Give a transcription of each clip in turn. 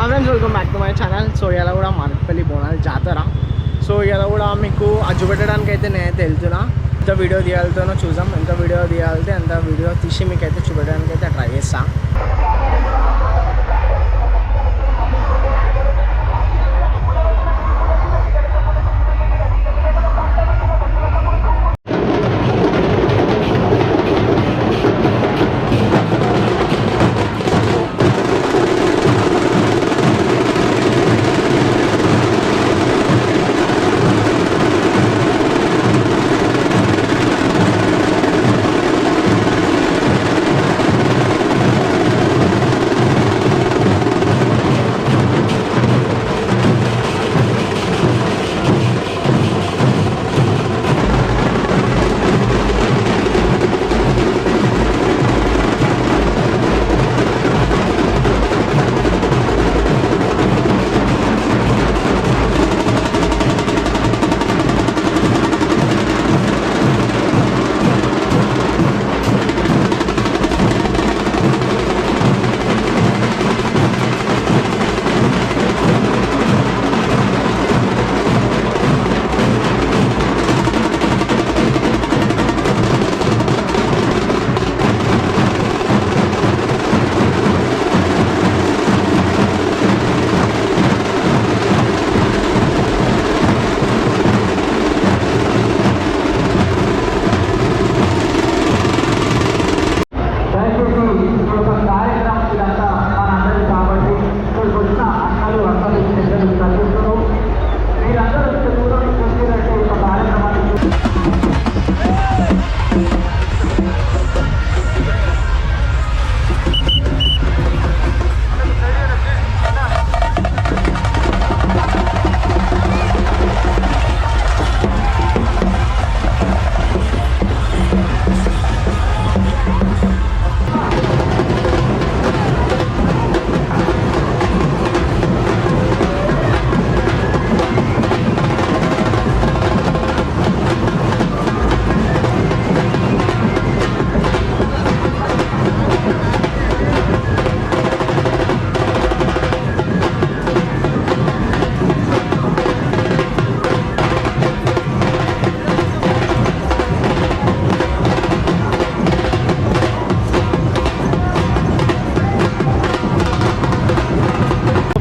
Friends welcome back to my channel. So ఇలా కూడా మరపల్లి బోనాల జాతర. సో ఇలా కూడా మీకు చూపెట్టడానికి అయితే నేనైతే వెళ్తున్నా. ఎంత వీడియో తీయాలతోనో చూద్దాం. ఎంత వీడియో తీయాలితే అంత వీడియో తీసి మీకు అయితే చూపెట్టడానికి అయితే ట్రై చేస్తాను.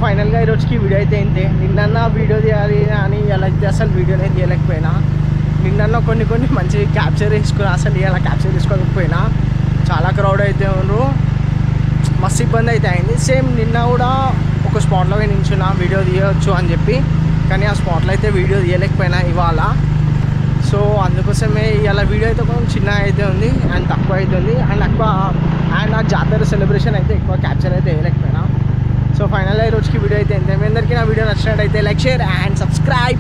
ఫైనల్గా ఈరోజుకి వీడియో అయితే ఏంటి, నిన్న వీడియో తీయాలి అని ఇలా అయితే అసలు వీడియోనే తీయలేకపోయినా. నిన్న కొన్ని మంచి క్యాప్చర్ చేసుకుని అసలు ఇలా క్యాప్చర్ చేసుకోకపోయినా. చాలా క్రౌడ్ అయితే ఉన్నారు, మస్తు ఇబ్బంది అయితే అయింది. సేమ్ నిన్న కూడా ఒక స్పాట్లో నించున్నా వీడియో తీయవచ్చు అని చెప్పి, కానీ ఆ స్పాట్లో అయితే వీడియో తీయలేకపోయినా ఇవాళ. సో అందుకోసమే ఇలా వీడియో అయితే కొంచెం చిన్న అయితే ఉంది అండ్ తక్కువ అయితే ఉంది అండ్ ఆ జాతర సెలబ్రేషన్ అయితే ఎక్కువ క్యాప్చర్ అయితే వేయలేకపోయినా. సో ఫైనల్గా ఈరోజుకి వీడియో అయితే ఎంత. మీ అందరికీ నా వీడియో నచ్చినట్టయితే లైక్, షేర్ అండ్ సబ్స్క్రైబ్.